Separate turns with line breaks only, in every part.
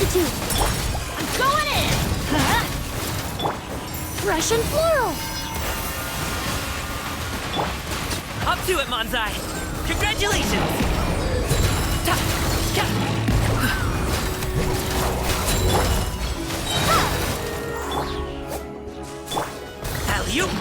I'm going in! Huh? Fresh and floral!
Up to it, Manzai! Congratulations! Alley-oop!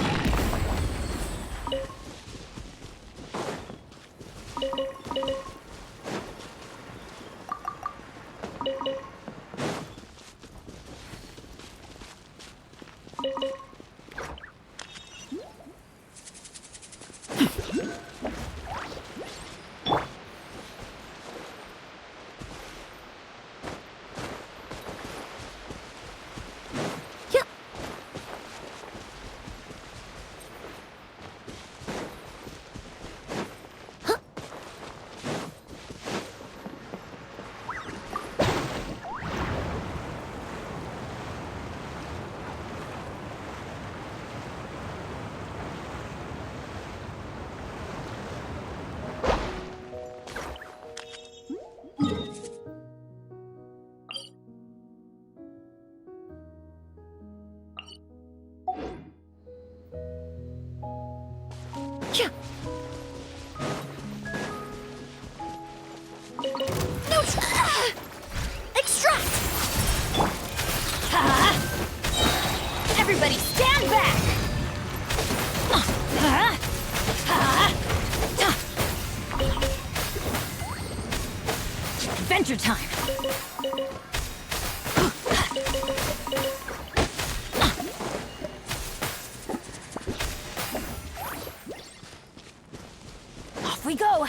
Extract! Everybody stand back! Adventure time! Off we go!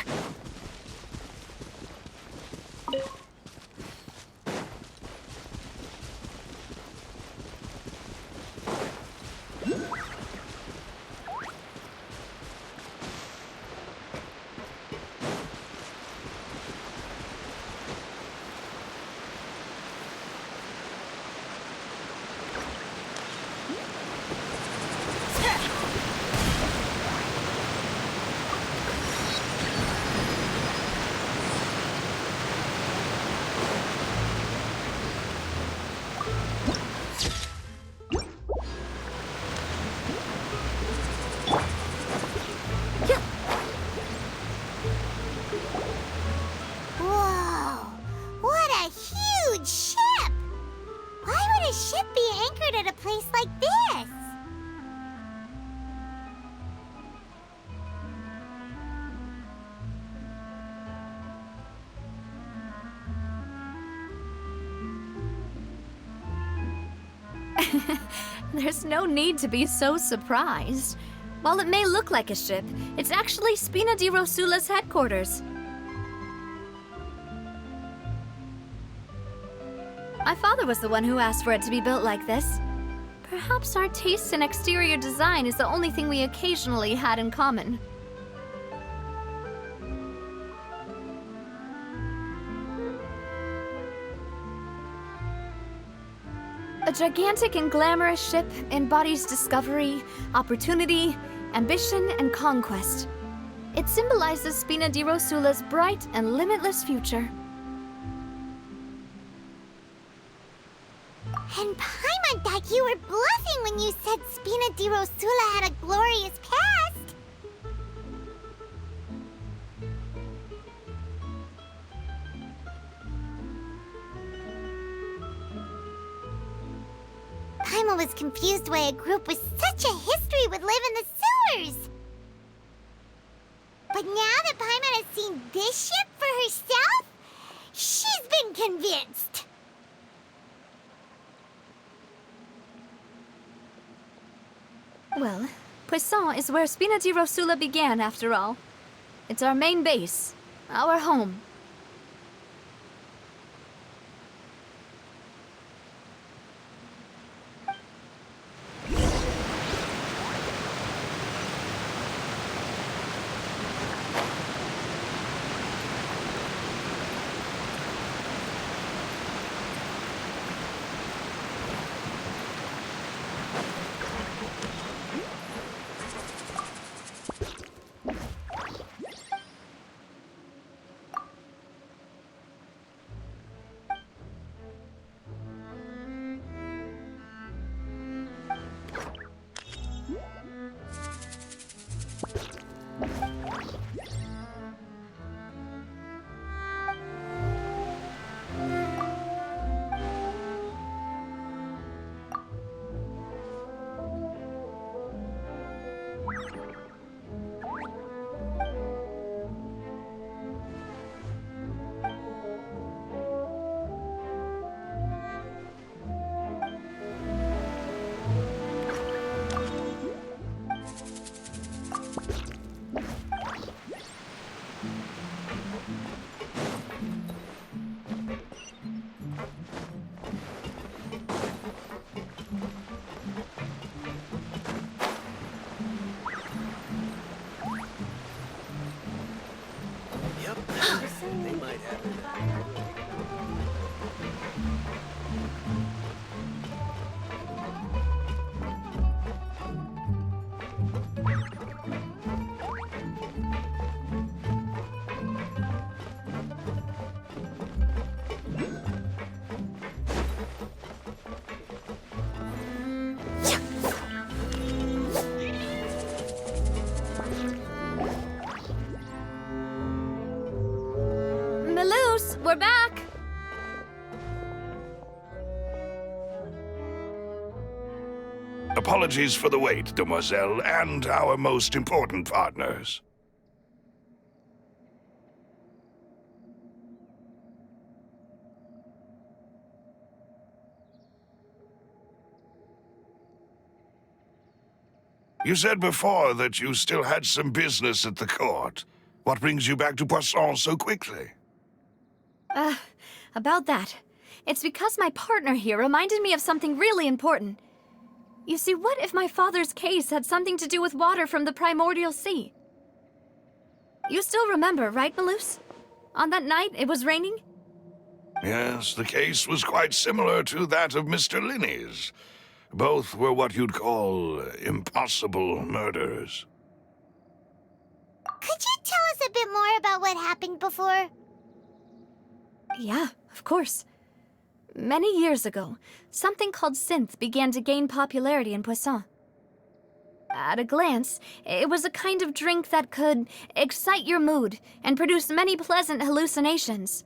There's no need to be so surprised. While it may look like a ship, it's actually Spina di Rosula's headquarters. My father was the one who asked for it to be built like this. Perhaps our taste in exterior design is the only thing we occasionally had in common. A gigantic and glamorous ship embodies discovery, opportunity, ambition, and conquest. It symbolizes Spina di Rosula's bright and limitless future.
And Paimon thought you were bluffing when you said Spina di Rosula had a glorious past. Paimon was confused why a group with such a history would live in the sewers. But now that Paimon has seen this ship for herself, she's been convinced.
Well, Pуассон is where Spina di Rosula began, after all. It's our main base, our home.
They might have it.
Melus, we're back!
Apologies for the wait, demoiselle, and our most important partners. You said before that you still had some business at the court. What brings you back to Poisson so quickly?
About that. It's because my partner here reminded me of something really important. You see, what if my father's case had something to do with water from the primordial sea? You still remember, right, Melus? On that night, it was raining?
Yes, the case was quite similar to that of Mr. Linney's. Both were what you'd call impossible murders.
Could you tell us a bit more about what happened before?
Yeah, of course. Many years ago, something called synth began to gain popularity in Poisson. At a glance, it was a kind of drink that could excite your mood and produce many pleasant hallucinations.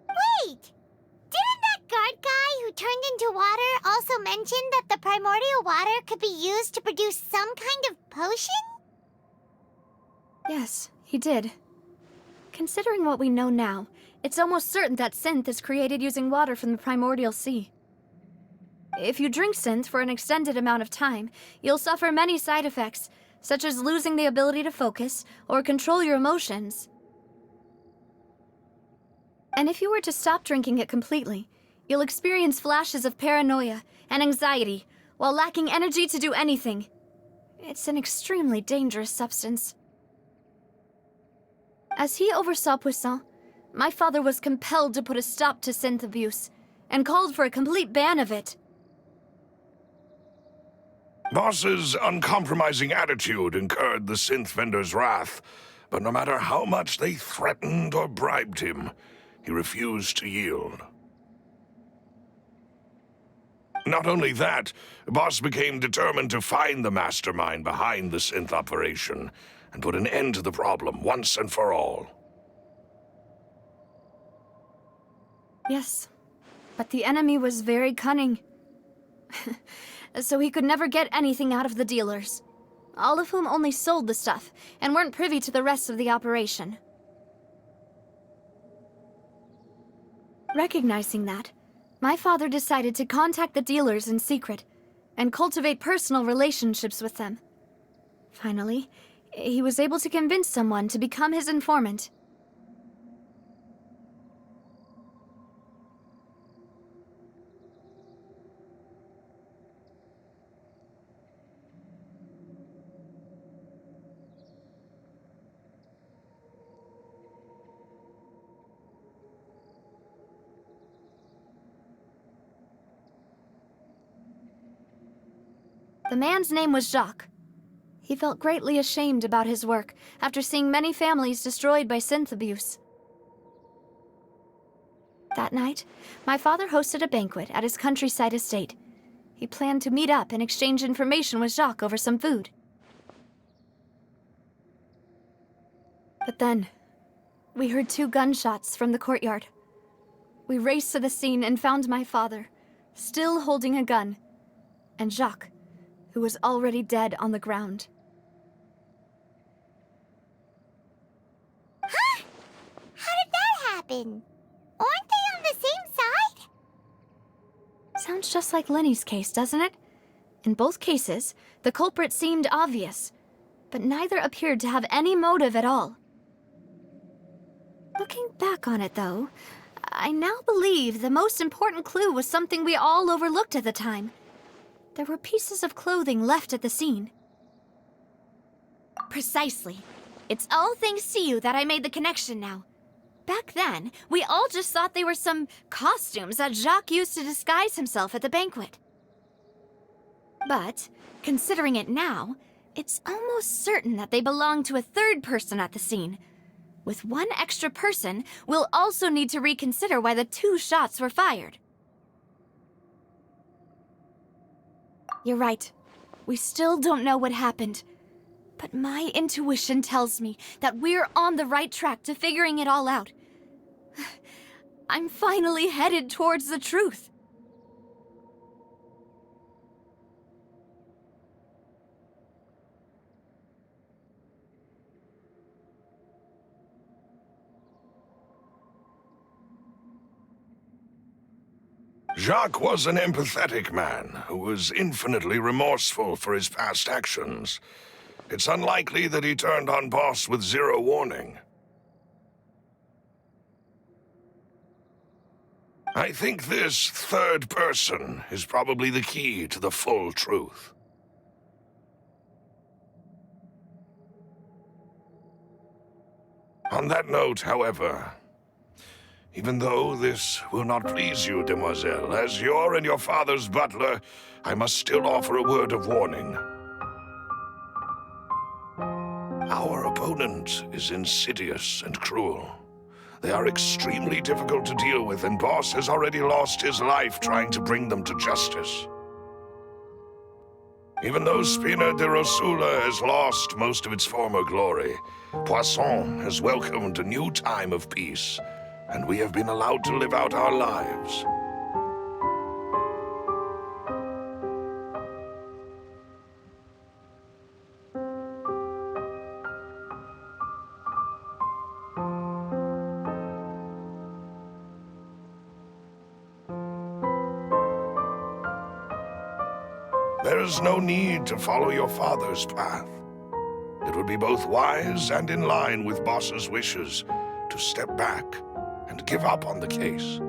Wait! Didn't that guard guy who turned into water also mention that the primordial water could be used to produce some kind of potion?
Yes, he did. Considering what we know now, it's almost certain that synth is created using water from the primordial sea. If you drink synth for an extended amount of time, you'll suffer many side effects, such as losing the ability to focus or control your emotions. And if you were to stop drinking it completely, you'll experience flashes of paranoia and anxiety while lacking energy to do anything. It's an extremely dangerous substance. As he oversaw Poisson, my father was compelled to put a stop to synth abuse and called for a complete ban of it.
Boss's uncompromising attitude incurred the synth vendor's wrath, but no matter how much they threatened or bribed him, he refused to yield. Not only that, Boss became determined to find the mastermind behind the synth operation and put an end to the problem once and for all.
Yes, but the enemy was very cunning. So he could never get anything out of the dealers, all of whom only sold the stuff and weren't privy to the rest of the operation. Recognizing that, my father decided to contact the dealers in secret and cultivate personal relationships with them. Finally, he was able to convince someone to become his informant. The man's name was Jacques. He felt greatly ashamed about his work after seeing many families destroyed by synth abuse. That night, my father hosted a banquet at his countryside estate. He planned to meet up and exchange information with Jacques over some food. But then, we heard 2 gunshots from the courtyard. We raced to the scene and found my father, still holding a gun, and Jacques, who was already dead on the ground.
Huh? How did that happen? Aren't they on the same side?
Sounds just like Lenny's case, doesn't it? In both cases, the culprit seemed obvious, but neither appeared to have any motive at all. Looking back on it, though, I now believe the most important clue was something we all overlooked at the time. There were pieces of clothing left at the scene.
Precisely. It's all thanks to you that I made the connection now. Back then, we all just thought they were some costumes that Jacques used to disguise himself at the banquet. But, considering it now, it's almost certain that they belong to a third person at the scene. With one extra person, we'll also need to reconsider why the 2 shots were fired. You're right. We still don't know what happened. But my intuition tells me that we're on the right track to figuring it all out. I'm finally headed towards the truth.
Jacques was an empathetic man who was infinitely remorseful for his past actions. It's unlikely that he turned on Boss with 0 warning. I think this third person is probably the key to the full truth. On that note, however, even though this will not please you, demoiselle, as your and your father's butler, I must still offer a word of warning. Our opponent is insidious and cruel. They are extremely difficult to deal with, and Boss has already lost his life trying to bring them to justice. Even though Spina de Rosula has lost most of its former glory, Poisson has welcomed a new time of peace, and we have been allowed to live out our lives. There is no need to follow your father's path. It would be both wise and in line with Boss's wishes to step back and give up on the case.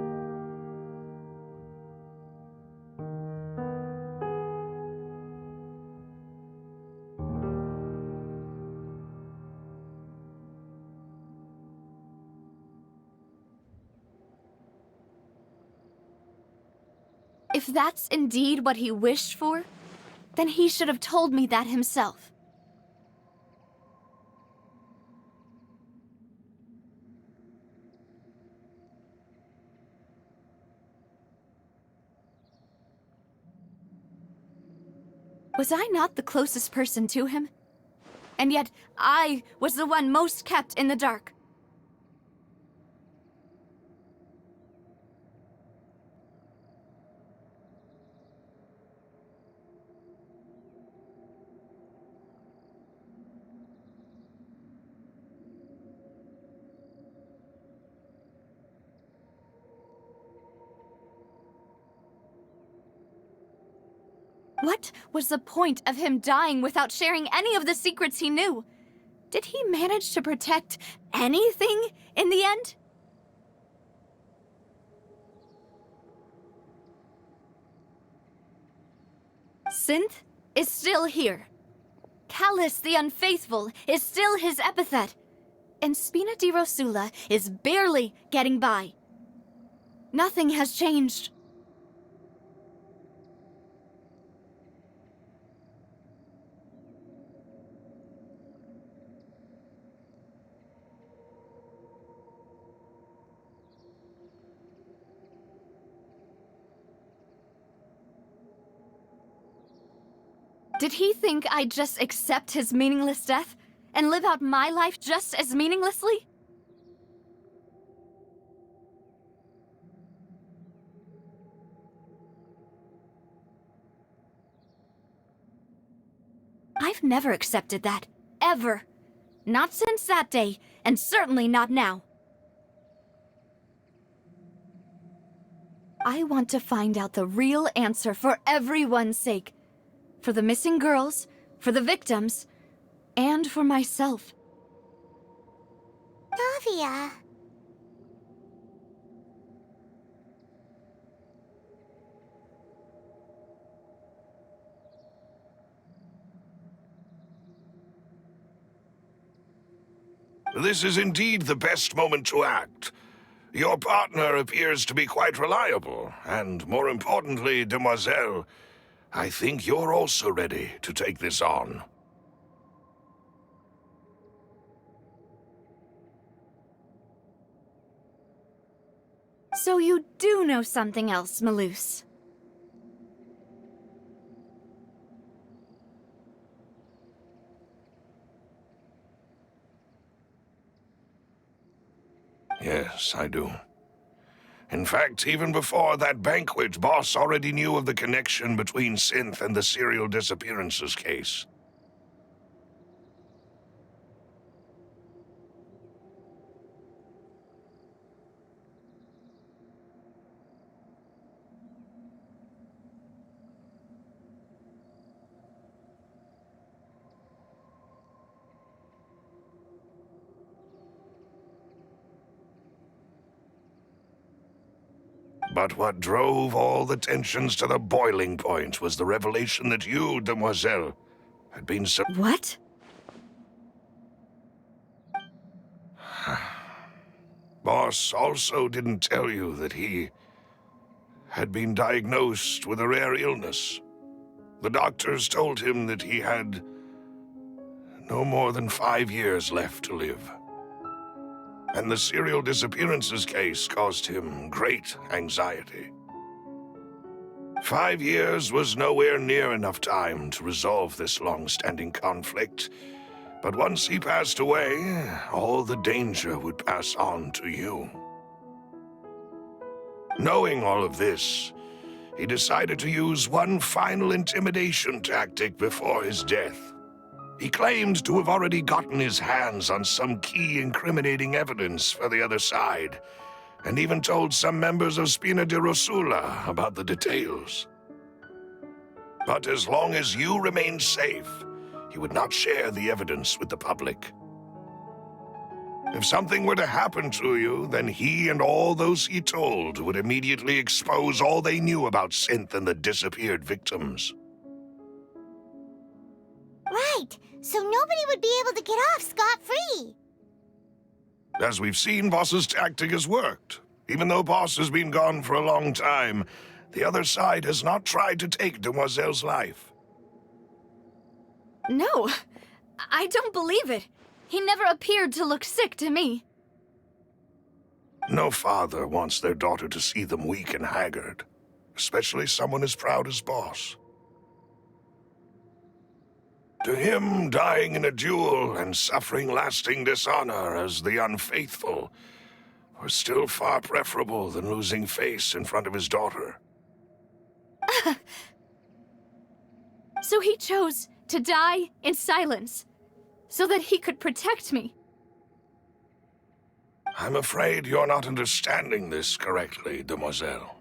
If that's indeed what he wished for, then he should have told me that himself. Was I not the closest person to him? And yet, I was the one most kept in the dark. What was the point of him dying without sharing any of the secrets he knew? Did he manage to protect anything in the end? Synth is still here. Callus the Unfaithful is still his epithet. And Spina di Rosula is barely getting by. Nothing has changed. Did he think I'd just accept his meaningless death and live out my life just as meaninglessly? I've never accepted that. Ever. Not since that day, and certainly not now. I want to find out the real answer for everyone's sake. For the missing girls, for the victims, and for myself.
Navia.
This is indeed the best moment to act. Your partner appears to be quite reliable, and more importantly, demoiselle, I think you're also ready to take this on.
So you do know something else, Melus.
Yes, I do. In fact, even before that banquet, Boss already knew of the connection between Synth and the serial disappearances case. But what drove all the tensions to the boiling point was the revelation that you, demoiselle, had been
What?
Boss also didn't tell you that he had been diagnosed with a rare illness. The doctors told him that he had no more than 5 years left to live. And the serial disappearances case caused him great anxiety. 5 years was nowhere near enough time to resolve this long-standing conflict, but once he passed away, all the danger would pass on to you. Knowing all of this, he decided to use one final intimidation tactic before his death. He claimed to have already gotten his hands on some key incriminating evidence for the other side, and even told some members of Spina di Rosula about the details. But as long as you remained safe, he would not share the evidence with the public. If something were to happen to you, then he and all those he told would immediately expose all they knew about Synth and the disappeared victims.
Right, so nobody would be able to get off scot-free.
As we've seen, Boss's tactic has worked. Even though Boss has been gone for a long time, the other side has not tried to take Demoiselle's life.
No, I don't believe it. He never appeared to look sick to me.
No father wants their daughter to see them weak and haggard, especially someone as proud as Boss. To him, dying in a duel and suffering lasting dishonor as the unfaithful was still far preferable than losing face in front of his daughter.
So he chose to die in silence, so that he could protect me.
I'm afraid you're not understanding this correctly, demoiselle.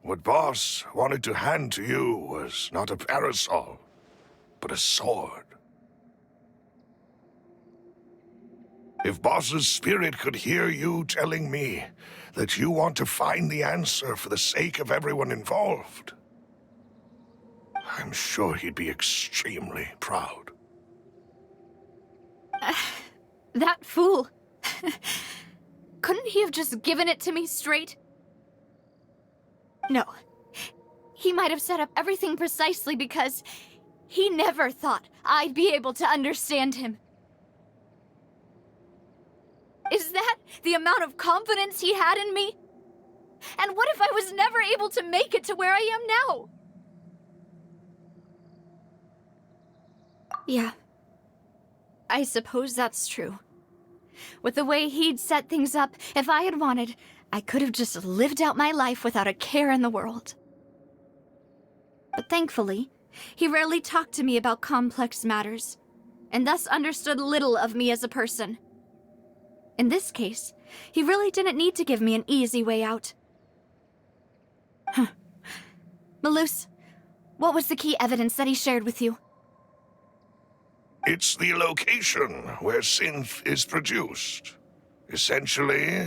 What Boss wanted to hand to you was not a parasol, but a sword. If Boss's spirit could hear you telling me that you want to find the answer for the sake of everyone involved, I'm sure he'd be extremely proud.
That fool. Couldn't he have just given it to me straight? No. He might have set up everything precisely because he never thought I'd be able to understand him. Is that the amount of confidence he had in me? And what if I was never able to make it to where I am now? Yeah. I suppose that's true. With the way he'd set things up, if I had wanted, I could have just lived out my life without a care in the world. But thankfully, he rarely talked to me about complex matters, and thus understood little of me as a person. In this case, he really didn't need to give me an easy way out. Melus, what was the key evidence that he shared with you?
It's the location where synth is produced. Essentially,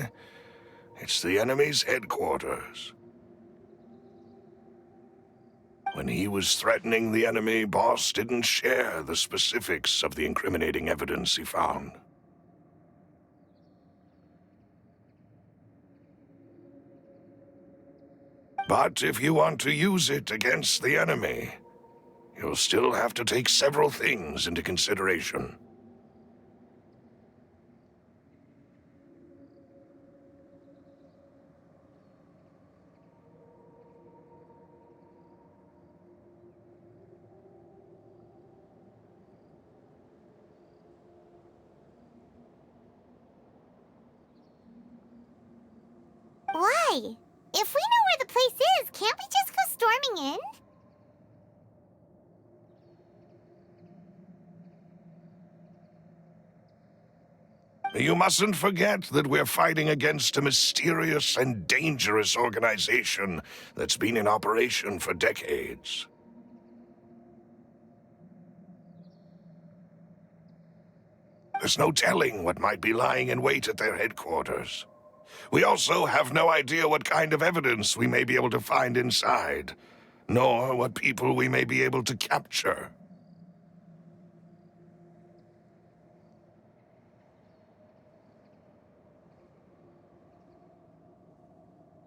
it's the enemy's headquarters. When he was threatening the enemy, Boss didn't share the specifics of the incriminating evidence he found. But if you want to use it against the enemy, you'll still have to take several things into consideration.
Why? If we know where the place is, can't we just go storming in?
You mustn't forget that we're fighting against a mysterious and dangerous organization that's been in operation for decades. There's no telling what might be lying in wait at their headquarters. We also have no idea what kind of evidence we may be able to find inside, nor what people we may be able to capture.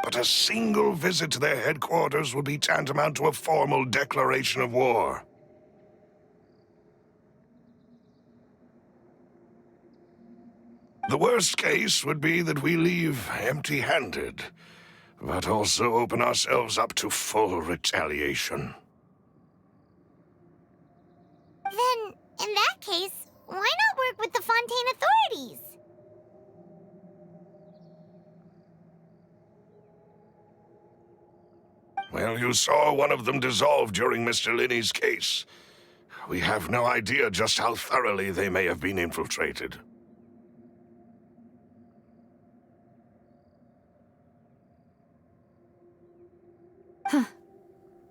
But a single visit to their headquarters would be tantamount to a formal declaration of war. The worst case would be that we leave empty-handed, but also open ourselves up to full retaliation.
Then, in that case, why not work with the Fontaine authorities?
Well, you saw one of them dissolve during Mr. Linney's case. We have no idea just how thoroughly they may have been infiltrated.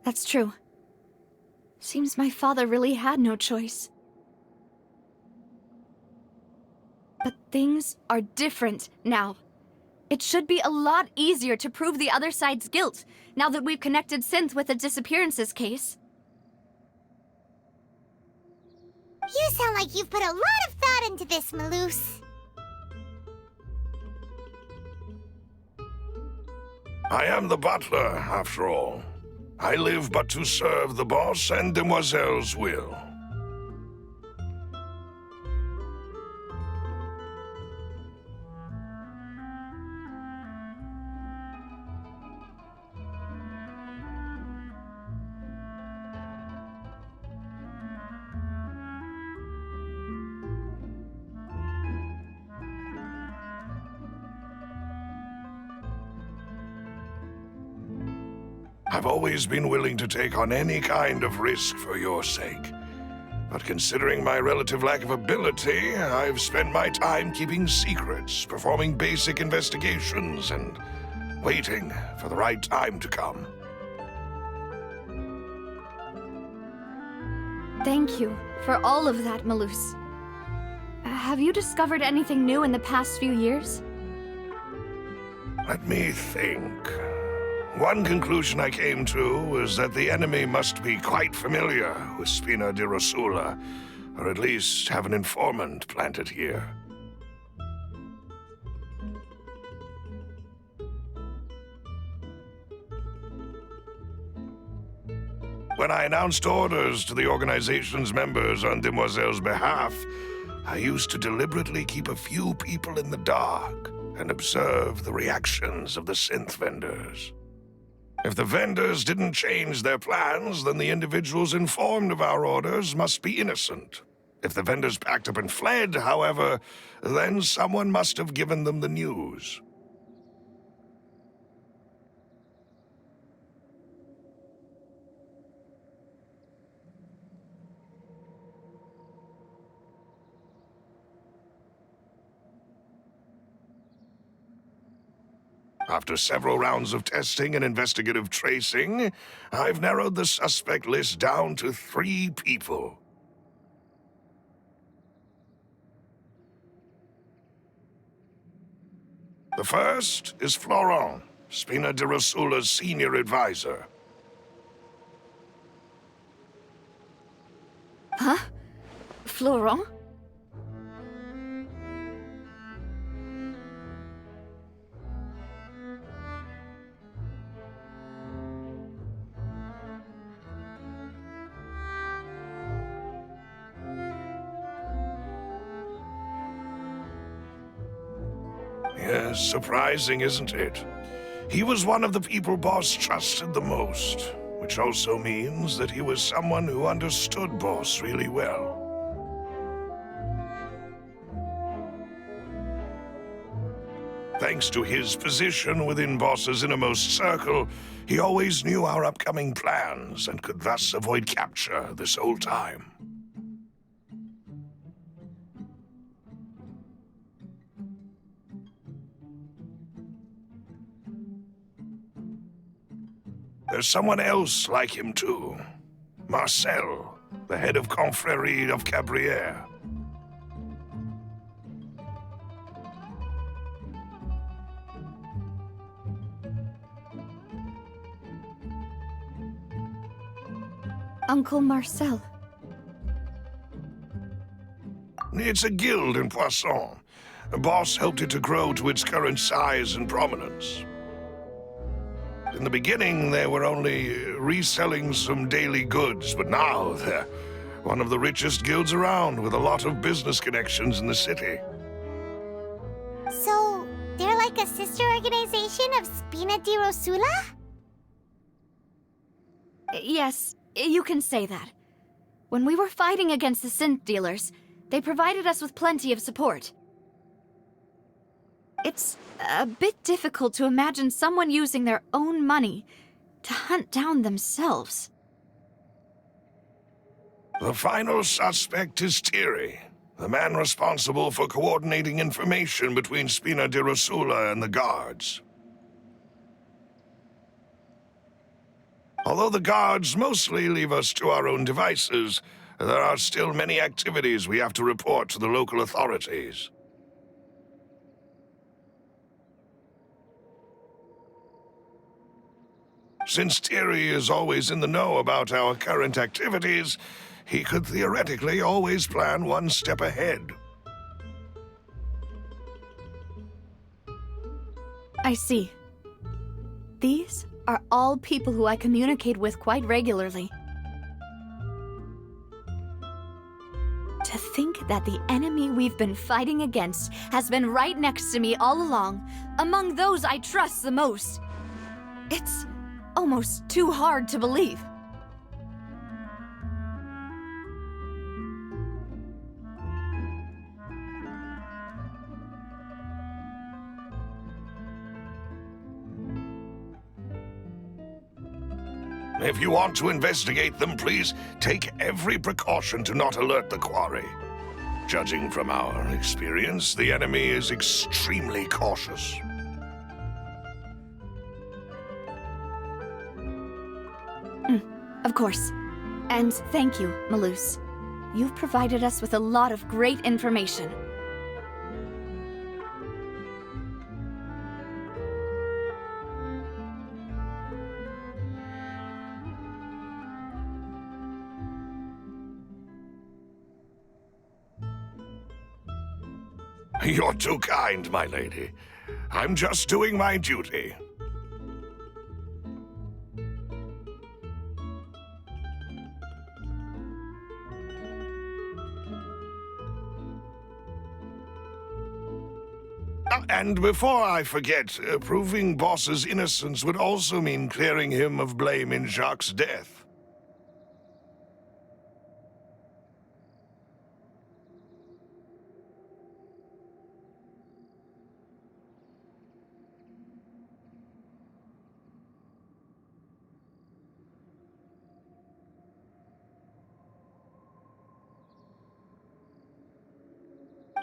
That's true. Seems my father really had no choice. But things are different now. It should be a lot easier to prove the other side's guilt, now that we've connected Synth with the disappearances case.
You sound like you've put a lot of thought into this, Melus.
I am the butler, after all. I live but to serve the boss and Demoiselle's will. I've always been willing to take on any kind of risk for your sake. But considering my relative lack of ability, I've spent my time keeping secrets, performing basic investigations, and waiting for the right time to come.
Thank you for all of that, Melus. Have you discovered anything new in the past few years?
Let me think. One conclusion I came to was that the enemy must be quite familiar with Spina di Rosula, or at least have an informant planted here. When I announced orders to the organization's members on Demoiselle's behalf, I used to deliberately keep a few people in the dark and observe the reactions of the synth vendors. If the vendors didn't change their plans, then the individuals informed of our orders must be innocent. If the vendors packed up and fled, however, then someone must have given them the news. After several rounds of testing and investigative tracing, I've narrowed the suspect list down to 3 people. The first is Florent, Spina di Rosula's senior advisor.
Huh? Florent?
Yes, surprising, isn't it? He was one of the people Boss trusted the most, which also means that he was someone who understood Boss really well. Thanks to his position within Boss's innermost circle, he always knew our upcoming plans and could thus avoid capture this whole time. There's someone else like him too. Marcel, the head of Confrérie of Cabrières.
Uncle Marcel.
It's a guild in Poisson. Boss helped it to grow to its current size and prominence. In the beginning, they were only reselling some daily goods, but now they're one of the richest guilds around with a lot of business connections in the city.
So, they're like a sister organization of Spina di Rosula?
Yes, you can say that. When we were fighting against the synth dealers, they provided us with plenty of support. It's a bit difficult to imagine someone using their own money to hunt down themselves.
The final suspect is Thierry, the man responsible for coordinating information between Spina di Rosula and the guards. Although the guards mostly leave us to our own devices, there are still many activities we have to report to the local authorities. Since Thierry is always in the know about our current activities, he could theoretically always plan one step ahead.
I see. These are all people who I communicate with quite regularly. To think that the enemy we've been fighting against has been right next to me all along, among those I trust the most. It's almost too hard to believe.
If you want to investigate them, please take every precaution to not alert the quarry. Judging from our experience, the enemy is extremely cautious.
Of course. And thank you, Melus. You've provided us with a lot of great information.
You're too kind, my lady. I'm just doing my duty. And before I forget, proving Boss's innocence would also mean clearing him of blame in Jacques' death.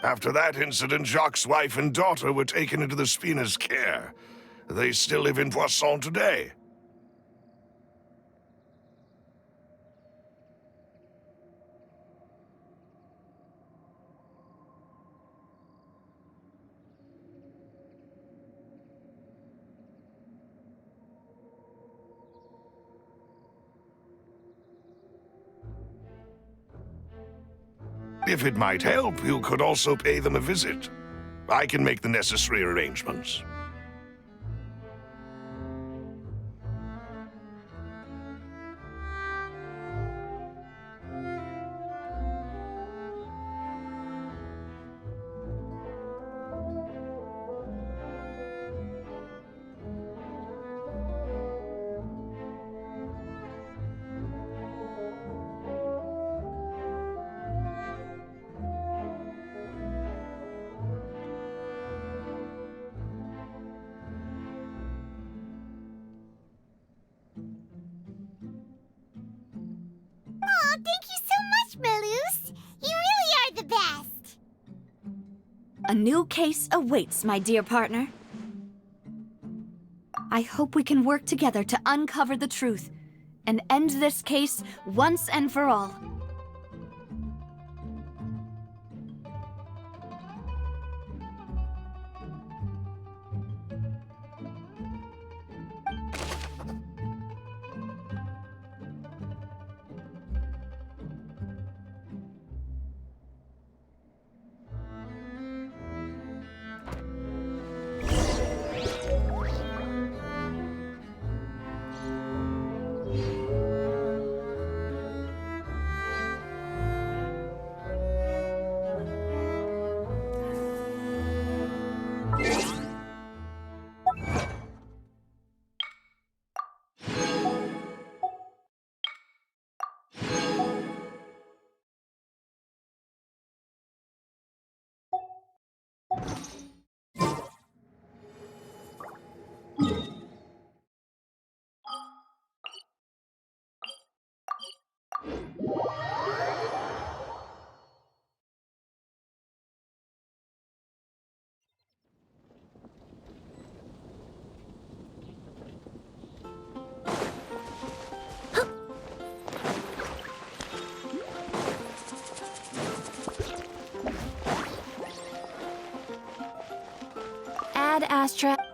After that incident, Jacques' wife and daughter were taken into the Spina's care. They still live in Poisson today. If it might help, you could also pay them a visit. I can make the necessary arrangements.
Oh, thank you so much, Melus. You really are the best.
A new case awaits, my dear partner. I hope we can work together to uncover the truth and end this case once and for all.
Ad Astra.